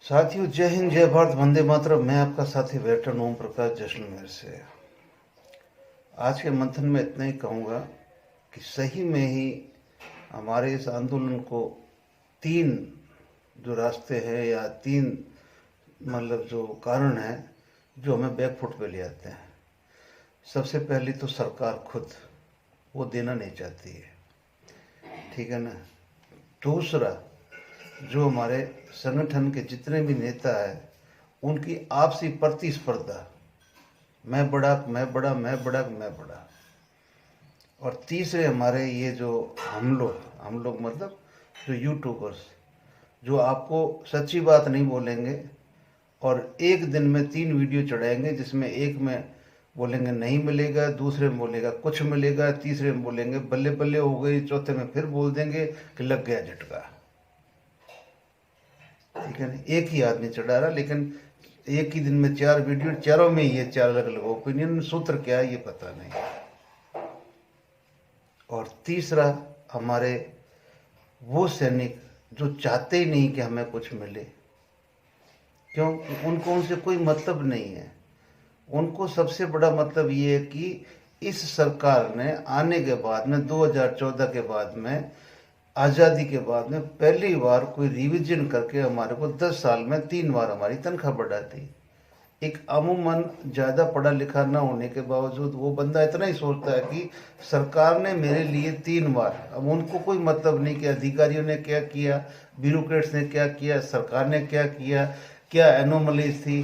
साथियों, जय हिंद, जय भारत, वंदे मातरम। मैं आपका साथी वेटरन ओम प्रकाश जैसलमेर से। आज के मंथन में इतना ही कहूँगा कि सही में ही हमारे इस आंदोलन को तीन जो रास्ते हैं या तीन मतलब जो कारण है जो हमें बैकफुट पे ले आते हैं। सबसे पहली तो सरकार खुद वो देना नहीं चाहती है, ठीक है ना। दूसरा, जो हमारे संगठन के जितने भी नेता है उनकी आपसी प्रतिस्पर्धा, मैं बड़ा मैं बड़ा मैं बड़ा मैं बड़ा। और तीसरे हमारे ये जो हम लोग मतलब जो यूट्यूबर्स जो आपको सच्ची बात नहीं बोलेंगे और एक दिन में 3 वीडियो चढ़ाएंगे, जिसमें एक में बोलेंगे नहीं मिलेगा, दूसरे में बोलेगा कुछ मिलेगा, तीसरे में बोलेंगे बल्ले बल्ले हो गई, चौथे में फिर बोल देंगे कि लग गया झटका। ठीक है ना, एक ही आदमी चढ़ा रहा, लेकिन एक ही दिन में 4 वीडियो, चारों में ये 4 अलग अलग ओपिनियन। सूत्र क्या है ये पता नहीं। और तीसरा, हमारे वो सैनिक जो चाहते ही नहीं कि हमें कुछ मिले, क्यों? उनको उनसे कोई मतलब नहीं है। उनको सबसे बड़ा मतलब ये है कि इस सरकार ने आने के बाद में 2014 के बाद में, आज़ादी के बाद में पहली बार कोई रिवीजन करके हमारे को 10 साल में 3 बार हमारी तनख्वाह बढ़ा दी। एक अमूमन ज़्यादा पढ़ा लिखा ना होने के बावजूद वो बंदा इतना ही सोचता है कि सरकार ने मेरे लिए 3 बार। अब उनको कोई मतलब नहीं कि अधिकारियों ने क्या किया, ब्यूरोक्रेट्स ने क्या किया, सरकार ने क्या किया, क्या एनोमलीज थी,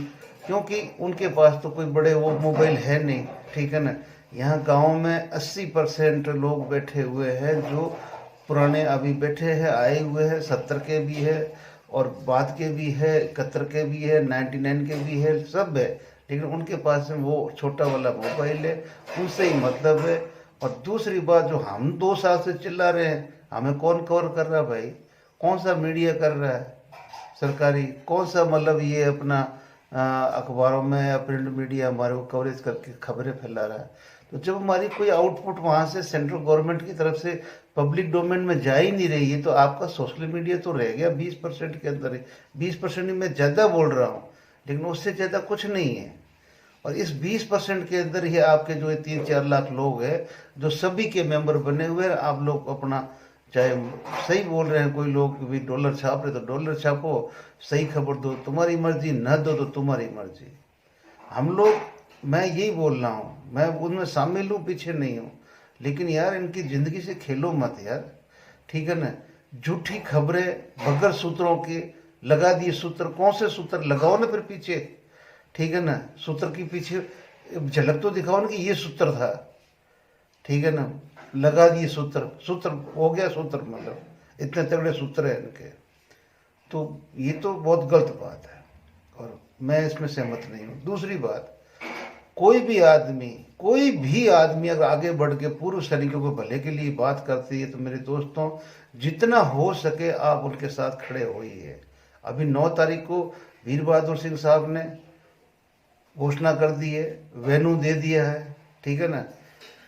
क्योंकि उनके पास तो कोई बड़े वो मोबाइल है नहीं, ठीक है ना। यहाँ गाँव में 80% लोग बैठे हुए हैं जो पुराने अभी बैठे हैं, आए हुए हैं, 70 के भी है और बाद के भी है, 71 के भी है, 99 के भी है, सब है। लेकिन उनके पास में वो छोटा वाला मोबाइल है, उनसे ही मतलब है। और दूसरी बात, जो हम 2 साल से चिल्ला रहे हैं, हमें कौन कवर कर रहा है भाई? कौन सा मीडिया कर रहा है सरकारी? कौन सा मतलब ये अपना अखबारों में या प्रिंट मीडिया हमारे को कवरेज करके खबरें फैला रहा है? तो जब हमारी कोई आउटपुट वहाँ से सेंट्रल गवर्नमेंट की तरफ से पब्लिक डोमेन में जा ही नहीं रही है, तो आपका सोशल मीडिया तो रह गया 20% के अंदर है। 20% में ज़्यादा बोल रहा हूँ, लेकिन उससे ज़्यादा कुछ नहीं है। और इस 20% के अंदर ही आपके जो 3-4 लाख लोग हैं जो सभी के मेंबर बने हुए हैं। आप लोग अपना, चाहे सही बोल रहे हैं कोई लोग भी, डॉलर छाप रहे तो डॉलर छापो, सही खबर दो तुम्हारी मर्जी, न दो तो तुम्हारी मर्जी। हम लोग, मैं यही बोल रहा हूँ, मैं उनमें शामिल हूँ, पीछे नहीं हूँ, लेकिन यार इनकी ज़िंदगी से खेलो मत यार, ठीक है ना। झूठी खबरें बगैर सूत्रों के लगा दिए सूत्र। कौन से सूत्र लगाओ ना फिर पीछे, ठीक है ना। सूत्र के पीछे झलक तो दिखाओ ना कि ये सूत्र था, ठीक है ना। लगा दिए सूत्र, सूत्र हो गया सूत्र, मतलब इतने तगड़े सूत्र है इनके। तो ये तो बहुत गलत बात है और मैं इसमें सहमत नहीं हूँ। दूसरी बात, कोई भी आदमी अगर आगे बढ़ के पूर्व सैनिकों को भले के लिए बात करती है तो मेरे दोस्तों, जितना हो सके आप उनके साथ खड़े होइए। अभी 9 तारीख को वीर बहादुर सिंह साहब ने घोषणा कर दी है, वेन्यू दे दिया है, ठीक है ना।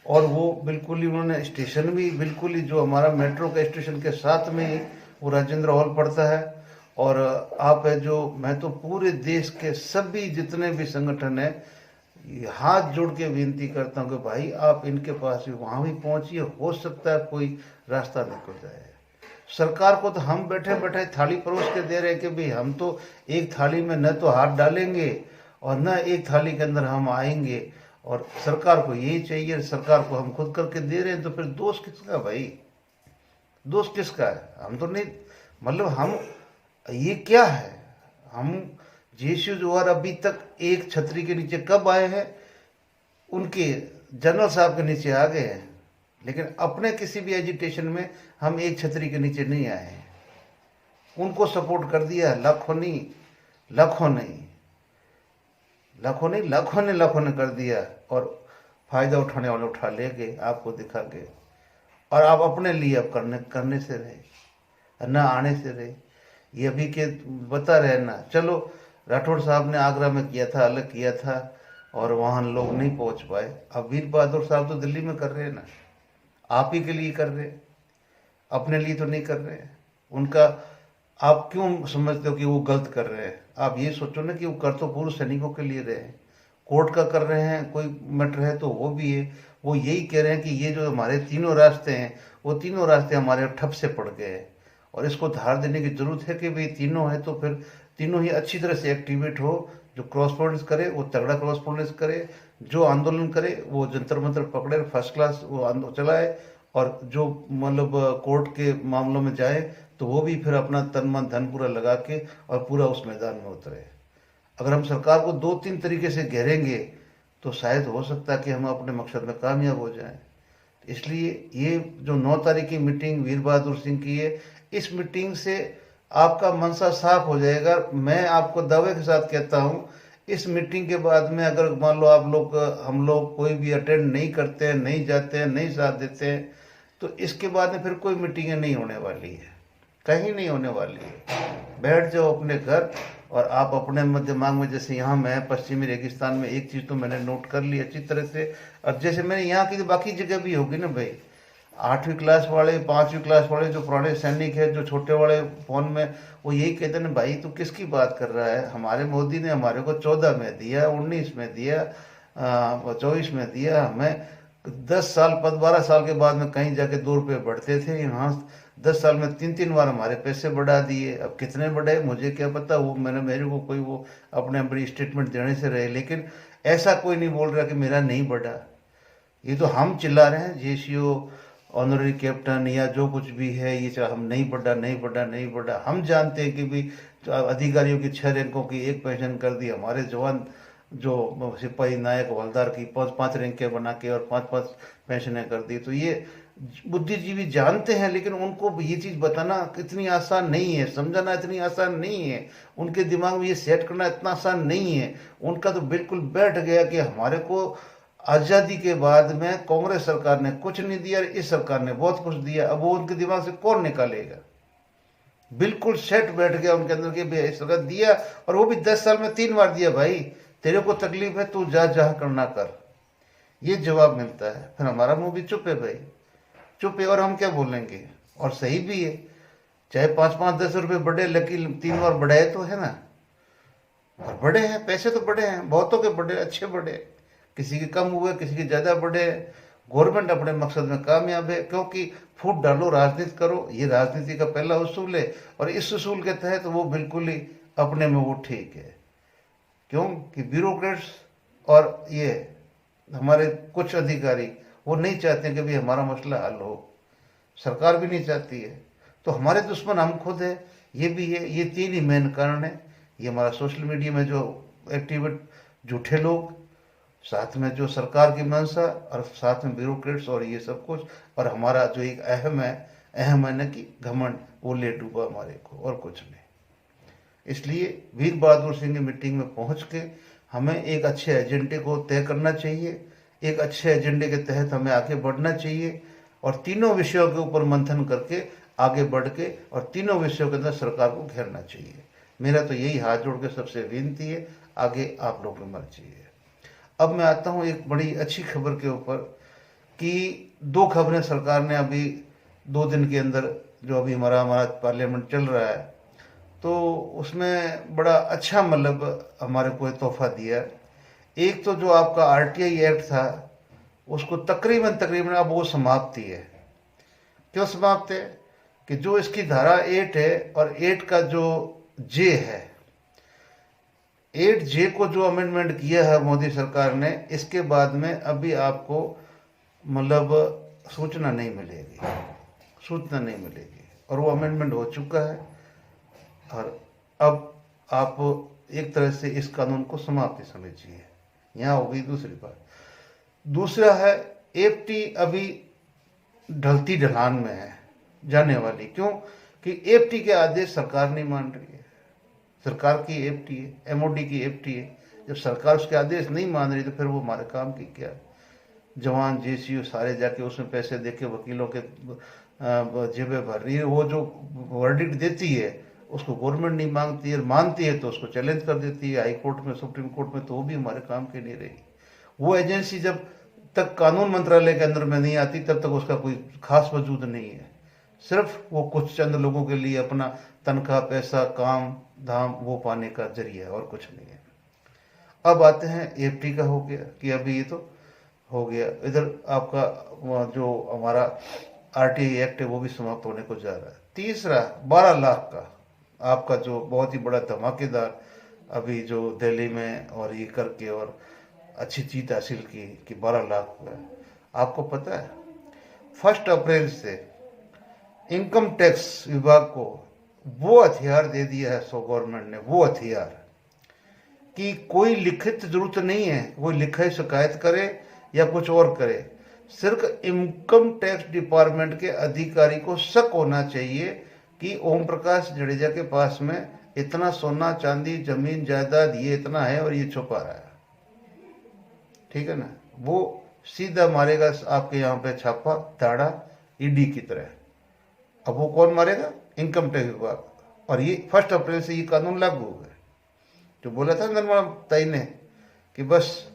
और वो बिल्कुल ही उन्होंने स्टेशन भी बिल्कुल ही, जो हमारा मेट्रो का स्टेशन के साथ में ही वो राजेंद्र हॉल पड़ता है। और आप है जो, मैं तो पूरे देश के सभी जितने भी संगठन है हाथ जोड़ के विनती करता हूँ कि भाई आप इनके पास भी वहाँ भी पहुँचिए, हो सकता है कोई रास्ता निकल जाए। सरकार को तो हम बैठे बैठे थाली परोस के दे रहे हैं कि भाई हम तो एक थाली में न तो हाथ डालेंगे और न एक थाली के अंदर हम आएंगे, और सरकार को यही चाहिए, सरकार को हम खुद करके दे रहे हैं। तो फिर दोष किसका भाई? दोष किसका है? हम तो नहीं, मतलब हम, ये क्या है? हम जेशु जोहर अभी तक एक छतरी के नीचे कब आए हैं? उनके जनरल साहब के नीचे आ गए हैं, लेकिन अपने किसी भी एजिटेशन में हम एक छतरी के नीचे नहीं आए हैं। उनको सपोर्ट कर दिया, लाखों नहीं, लाखों नहीं, लाखों नहीं, लाखों ने कर दिया। और फायदा उठाने वाले उठा ले गए, आपको दिखा के। और आप अपने लिए अब करने से रहे, न आने से रहे। ये अभी के बता रहे ना, चलो राठौड़ साहब ने आगरा में किया था, अलग किया था और वहाँ लोग नहीं पहुँच पाए। अब वीर बहादुर साहब तो दिल्ली में कर रहे हैं ना, आप ही के लिए कर रहे हैं, अपने लिए तो नहीं कर रहे हैं। उनका आप क्यों समझते हो कि वो गलत कर रहे हैं? आप ये सोचो ना कि वो कर तो पूर्व सैनिकों के लिए रहे हैं, कोर्ट का कर रहे हैं, कोई मैटर है तो वो भी है। वो यही कह रहे हैं कि ये जो हमारे तीनों रास्ते हैं, वो तीनों रास्ते हमारे ठप से पड़ गए हैं और इसको धार देने की जरूरत है कि भाई तीनों है तो फिर तीनों ही अच्छी तरह से एक्टिवेट हो। जो क्रॉसपोर्टेंस करे वो तगड़ा क्रॉसपोर्टेंस करे, जो आंदोलन करे वो जंतर मंतर पकड़े फर्स्ट क्लास वो चलाए, और जो मतलब कोर्ट के मामलों में जाए तो वो भी फिर अपना तन मन धन पूरा लगा के और पूरा उस मैदान में उतरे। अगर हम सरकार को दो तीन तरीके से घेरेंगे तो शायद हो सकता है कि हम अपने मकसद में कामयाब हो जाएं। इसलिए ये जो 9 तारीख की मीटिंग वीर बहादुर सिंह की है, इस मीटिंग से आपका मनसा साफ हो जाएगा। मैं आपको दावे के साथ कहता हूँ, इस मीटिंग के बाद में अगर मान लो आप लोग हम लोग कोई भी अटेंड नहीं करते हैं, नहीं जाते हैं, नहीं साथ देते हैं, तो इसके बाद में फिर कोई मीटिंगें नहीं होने वाली है, कहीं नहीं होने वाली है। बैठ जाओ अपने घर और आप अपने दिमाग में, जैसे यहाँ मैं पश्चिमी रेगिस्तान में एक चीज़ तो मैंने नोट कर ली अच्छी तरह से, और जैसे मैंने यहाँ की तो बाकी जगह भी होगी ना भाई। 8वीं क्लास वाले 5वीं क्लास वाले जो पुराने सैनिक है, जो छोटे वाले फोन में वो यही कहते हैं भाई तू किसकी बात कर रहा है, हमारे मोदी ने हमारे को 14 में दिया, 19 में दिया, 24 में दिया, हमें 10 साल 12 साल के बाद में कहीं जाके 2 रुपये बढ़ते थे, यहाँ 10 साल में 3 बार हमारे पैसे बढ़ा दिए। अब कितने बढ़े मुझे क्या पता, वो मेरे को कोई वो अपने बड़ी स्टेटमेंट देने से रहे, लेकिन ऐसा कोई नहीं बोल रहा कि मेरा नहीं बढ़ा। ये तो हम चिल्ला रहे हैं, जेसीओ ऑनररी कैप्टन या जो कुछ भी है, ये चाहे हम नहीं बढ़ा नहीं बढ़ा नहीं बढ़ा। हम जानते हैं कि भी अधिकारियों की 6 रैंकों की 1 पेंशन कर दी, हमारे जवान जो सिपाही नायक हवलदार की 5 रैंकें बना के और 5 पेंशनें कर दी। तो ये बुद्धिजीवी जानते हैं, लेकिन उनको ये चीज़ बताना इतनी आसान नहीं है, समझाना इतनी आसान नहीं है, उनके दिमाग में ये सेट करना इतना आसान नहीं है। उनका तो बिल्कुल बैठ गया कि हमारे को आज़ादी के बाद में कांग्रेस सरकार ने कुछ नहीं दिया, इस सरकार ने बहुत कुछ दिया। अब वो उनके दिमाग से कौन निकालेगा? बिल्कुल सेट बैठ गया उनके अंदर कि भाई सरकार दिया, और वो भी 10 साल में 3 बार दिया। भाई तेरे को तकलीफ है, तू जा जहाँ करना कर, ये जवाब मिलता है। फिर हमारा मुंह भी चुप है भाई, चुप है, और हम क्या बोलेंगे? और सही भी है, चाहे 5-5 10 रुपए बढ़े, लेकिन 3 बार बढ़ाए तो है ना, और बढ़े हैं पैसे तो बढ़े हैं, बहुतों के बढ़े, अच्छे बढ़े, किसी के कम हुए, किसी के ज्यादा बढ़े। गवर्नमेंट अपने मकसद में कामयाब है, क्योंकि फूट डालो राजनीति करो, ये राजनीति का पहला उसूल है, और इस उसूल के तहत वो बिल्कुल ही अपने में वो ठीक है। क्यों कि ब्यूरोक्रेट्स और ये हमारे कुछ अधिकारी वो नहीं चाहते कि भाई हमारा मसला हल हो, सरकार भी नहीं चाहती है। तो हमारे दुश्मन हम खुद है, ये भी है। ये 3 ही मेन कारण है, ये हमारा सोशल मीडिया में जो एक्टिवेट झूठे लोग, साथ में जो सरकार की मंशा, और साथ में ब्यूरोक्रेट्स और ये सब कुछ, और हमारा जो एक अहम है ना कि घमंड, वो ले डूबा हमारे को, और कुछ नहीं। इसलिए वीर बहादुर सिंह की मीटिंग में पहुंच के हमें एक अच्छे एजेंडे को तय करना चाहिए, एक अच्छे एजेंडे के तहत हमें आगे बढ़ना चाहिए, और तीनों विषयों के ऊपर मंथन करके आगे बढ़ के और तीनों विषयों के अंदर सरकार को घेरना चाहिए। मेरा तो यही हाथ जोड़ के सबसे विनती है, आगे आप लोगों की मर्जी है। अब मैं आता हूँ एक बड़ी अच्छी खबर के ऊपर, कि 2 खबरें सरकार ने अभी 2 दिन के अंदर, जो अभी हमारा पार्लियामेंट चल रहा है, तो उसमें बड़ा अच्छा मतलब हमारे को तोहफा दिया। एक तो जो आपका आरटीआई एक्ट था, उसको तकरीबन अब वो समाप्ति है। क्यों समाप्त है? कि जो इसकी धारा 8 है और 8 का जो जे है, 8J को जो अमेंडमेंट किया है मोदी सरकार ने, इसके बाद में अभी आपको मतलब सूचना नहीं मिलेगी, सूचना नहीं मिलेगी, और वो अमेंडमेंट हो चुका है, और अब आप एक तरह से इस कानून को समाप्ति समझिए। यहाँ हो गई दूसरी बात। दूसरा है एफटी अभी ढलती ढलान में है जाने वाली। क्यों कि एफटी के आदेश सरकार नहीं मान रही है, सरकार की एफटी है, एमओडी की एफटी है। जब सरकार उसके आदेश नहीं मान रही तो फिर वो हमारे काम की क्या? जवान जेसीयू सारे जाके उसमें पैसे देके वकीलों के जेबें भर रही है। वो जो वर्डिक्ट देती है उसको गवर्नमेंट नहीं मांगती है, मानती है तो उसको चैलेंज कर देती है हाई कोर्ट में, सुप्रीम कोर्ट में, तो वो भी हमारे काम की नहीं रही। वो एजेंसी जब तक कानून मंत्रालय के अंदर में नहीं आती तब तक उसका कोई खास वजूद नहीं है। सिर्फ वो कुछ चंद लोगों के लिए अपना तनख्वाह, पैसा, काम धाम वो पाने का जरिया है और कुछ नहीं है। अब आते हैं एफटी का, हो गया कि अभी ये तो हो गया। इधर आपका जो हमारा आरटीआई एक्ट है वो भी समाप्त होने को जा रहा है। तीसरा 12 लाख का आपका जो बहुत ही बड़ा धमाकेदार अभी जो दिल्ली में और ये करके और अच्छी जीत हासिल की कि 12 लाख हुआ। आपको पता है 1 अप्रैल से इनकम टैक्स विभाग को वो हथियार दे दिया है, सो गवर्नमेंट ने वो हथियार कि कोई लिखित जरूरत नहीं है कोई लिखा शिकायत करे या कुछ और करे। सिर्फ इनकम टैक्स डिपार्टमेंट के अधिकारी को शक होना चाहिए कि ओम प्रकाश जडेजा के पास में इतना सोना चांदी जमीन जायदाद ये इतना है और ये छुपा रहा है, ठीक है ना। वो सीधा मारेगा आपके यहाँ पे छापा दाड़ा ईडी की तरह। अब वो कौन मारेगा? इनकम टैक्स विभाग। और ये 1 अप्रैल से ये कानून लागू हो गया। जो बोला था निर्मला ताई ने कि बस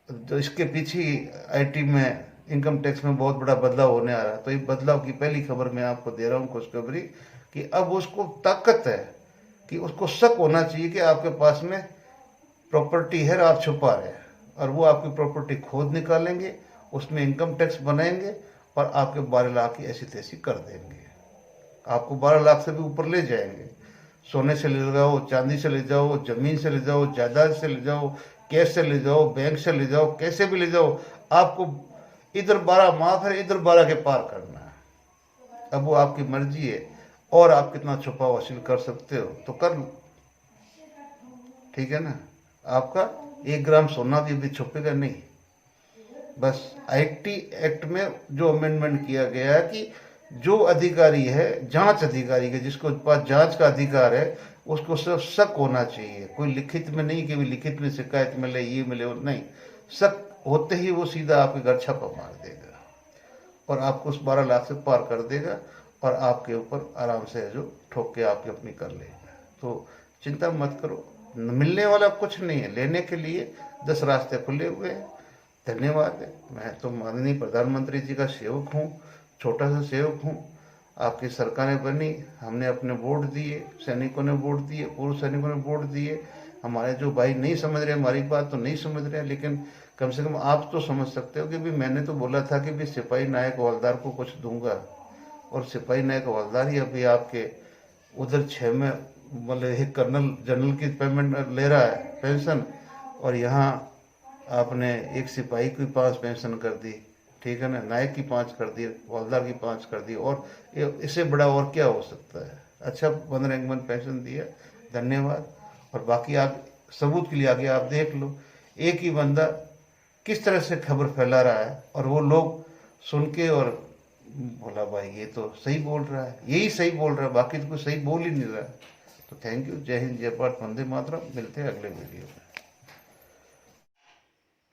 जो इसके पीछे आईटी में इनकम टैक्स में बहुत बड़ा बदलाव होने आ रहा है, तो ये बदलाव की पहली खबर मैं आपको दे रहा हूँ खुशखबरी कि अब उसको ताकत है कि उसको शक होना चाहिए कि आपके पास में प्रॉपर्टी है और आप छुपा रहे हैं, और वो आपकी प्रॉपर्टी खोद निकालेंगे, उसमें इनकम टैक्स बनाएंगे और आपके 12 लाख की ऐसी तैसी कर देंगे। आपको 12 लाख से भी ऊपर ले जाएंगे। सोने से ले जाओ, चांदी से ले जाओ, जमीन से ले जाओ, जायदाद से ले जाओ, कैश से ले जाओ, बैंक से ले जाओ, कैसे भी ले जाओ, आपको इधर 12 माफ है, इधर 12 के पार करना है। अब वो आपकी मर्जी है और आप कितना छुपा वसूल कर सकते हो तो कर लो, ठीक है ना। आपका 1 ग्राम सोना भी छुपेगा नहीं। बस आईटी एक्ट में जो अमेंडमेंट किया गया है कि जो अधिकारी है, जांच अधिकारी के जिसको पास जांच का अधिकार है, उसको सिर्फ शक होना चाहिए, कोई लिखित में नहीं कि लिखित में शिकायत मिले ये मिले और नहीं, शक होते ही वो सीधा आपके घर छापा मार देगा और आपको उस 12 लाख से पार कर देगा और आपके ऊपर आराम से जो ठोक के आपकी अपनी कर लेगा। तो चिंता मत करो, मिलने वाला कुछ नहीं है, लेने के लिए 10 रास्ते खुले हुए हैं। धन्यवाद है। मैं तो माननीय प्रधानमंत्री जी का सेवक हूँ, छोटा सा सेवक हूँ। आपकी सरकारें बनी, हमने अपने वोट दिए, सैनिकों ने वोट दिए, पूर्व सैनिकों ने वोट दिए। हमारे जो भाई नहीं समझ रहे हमारी बात तो नहीं समझ रहे, लेकिन कम से कम आप तो समझ सकते हो कि भी मैंने तो बोला था कि भी सिपाही नायक हवलदार को कुछ दूंगा, और सिपाही नायक हवलदार ही अभी आपके उधर 6 में मतलब एक कर्नल जनरल की पेमेंट ले रहा है पेंशन, और यहाँ आपने एक सिपाही की 5 पेंशन कर दी, ठीक है ना, नायक की 5 कर दी, हवलदार की 5 कर दी, और इससे बड़ा और क्या हो सकता है। अच्छा 15 पेंशन दिया, धन्यवाद। और बाकी आप सबूत के लिए आगे आप देख लो, एक ही बंदा किस तरह से खबर फैला रहा है और वो लोग सुन के और बोला भाई ये तो सही बोल रहा है, यही सही बोल रहा है, बाकी तो कुछ सही बोल ही नहीं रहा। तो थैंक यू, जय हिंद, जय भारत, वंदे मातरम। मिलते हैं अगले वीडियो में।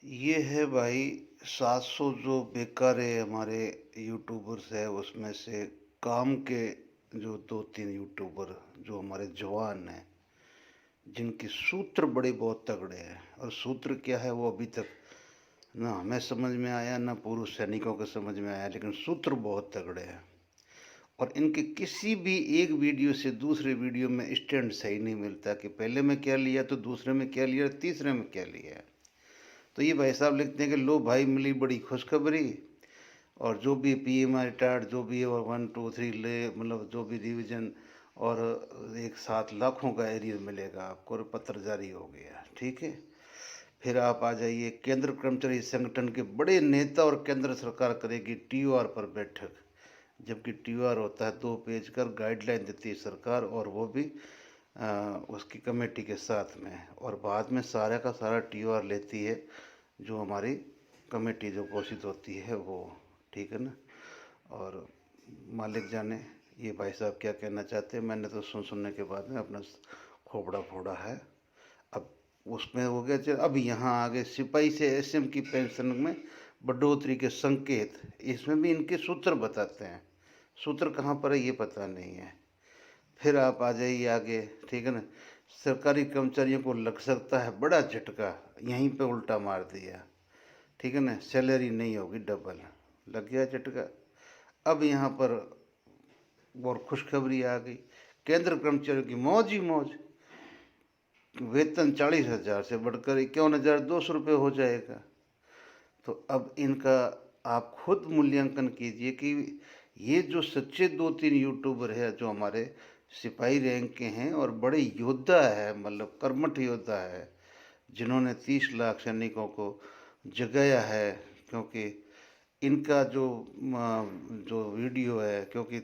ये है भाई 700 जो बेकार हमारे यूट्यूबर्स है, उसमें से काम के जो 2-3 यूट्यूबर जो हमारे जवान हैं, जिनके सूत्र बड़े बहुत तगड़े हैं, और सूत्र क्या है वो अभी तक ना हमें समझ में आया ना पूर्व सैनिकों को समझ में आया, लेकिन सूत्र बहुत तगड़े हैं। और इनके किसी भी एक वीडियो से दूसरे वीडियो में स्टैंड सही नहीं मिलता कि पहले में क्या लिया तो दूसरे में क्या लिया, तीसरे में क्या लिया। तो ये भाई साहब लिखते हैं कि लो भाई मिली बड़ी खुशखबरी, और जो भी PMI रिटायर्ड जो भी है 1 2 3 ले, मतलब जो भी रिवीजन और एक 7 लाखों का एरियर मिलेगा आपको, और पत्र जारी हो गया, ठीक है। फिर आप आ जाइए, केंद्र कर्मचारी संगठन के बड़े नेता और केंद्र सरकार करेगी TOR पर बैठक, जबकि TOR होता है 2 पेज कर गाइडलाइन देती है सरकार, और वो भी उसकी कमेटी के साथ में, और बाद में सारा का सारा TOR लेती है जो हमारी कमेटी जो घोषित होती है वो, ठीक है ना। और मालिक जाने ये भाई साहब क्या कहना चाहते हैं, मैंने तो सुनने के बाद में अपना खोपड़ा फोड़ा है। अब उसमें हो गया चल, अब यहाँ आगे सिपाही से SM की पेंशन में बढ़ोतरी के संकेत, इसमें भी इनके सूत्र बताते हैं, सूत्र कहाँ पर है ये पता नहीं है। फिर आप आ जाइए आगे, ठीक है ना, सरकारी कर्मचारियों को लग सकता है बड़ा झटका, यहीं पे उल्टा मार दिया, ठीक है ना, सैलरी नहीं होगी डबल, लग गया झटका। अब यहाँ पर और खुशखबरी आ गई, केंद्र कर्मचारियों की मौज ही मौज, वेतन 40,000 से बढ़कर 51,200 रुपये हो जाएगा। तो अब इनका आप खुद मूल्यांकन कीजिए कि ये जो सच्चे 2-3 यूट्यूबर है जो हमारे सिपाही रैंक के हैं और बड़े योद्धा है, मतलब कर्मठ योद्धा है, जिन्होंने 30 लाख सैनिकों को जगाया है, क्योंकि इनका जो वीडियो है, क्योंकि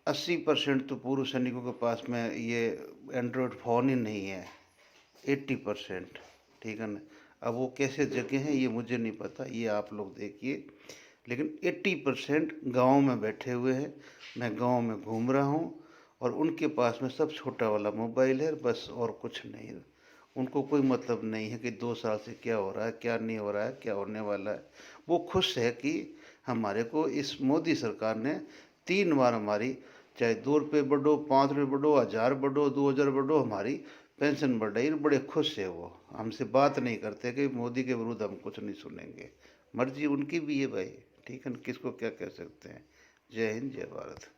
80% तो पूर्व सैनिकों के पास में ये एंड्रॉयड फ़ोन ही नहीं है, 80%, ठीक है ना। अब वो कैसे जगे हैं ये मुझे नहीं पता, ये आप लोग देखिए, लेकिन 80% गाँव में बैठे हुए हैं। मैं गाँव में घूम रहा हूँ और उनके पास में सब छोटा वाला मोबाइल है बस, और कुछ नहीं है। उनको कोई मतलब नहीं है कि 2 साल से क्या हो रहा है, क्या नहीं हो रहा है, क्या होने वाला है। वो खुश है कि हमारे को इस मोदी सरकार ने 3 बार हमारी, चाहे 2 रुपये बढ़ो, 5 रुपये बढ़ो, 1000 बढ़ो, 2000 बढ़ो, हमारी पेंशन बढ़ाई, बड़े खुश है वो। हमसे बात नहीं करते कि मोदी के विरुद्ध हम कुछ नहीं सुनेंगे, मर्जी उनकी भी है भाई, ठीक है ना, किसको क्या कह सकते हैं। जय हिंद, जय भारत।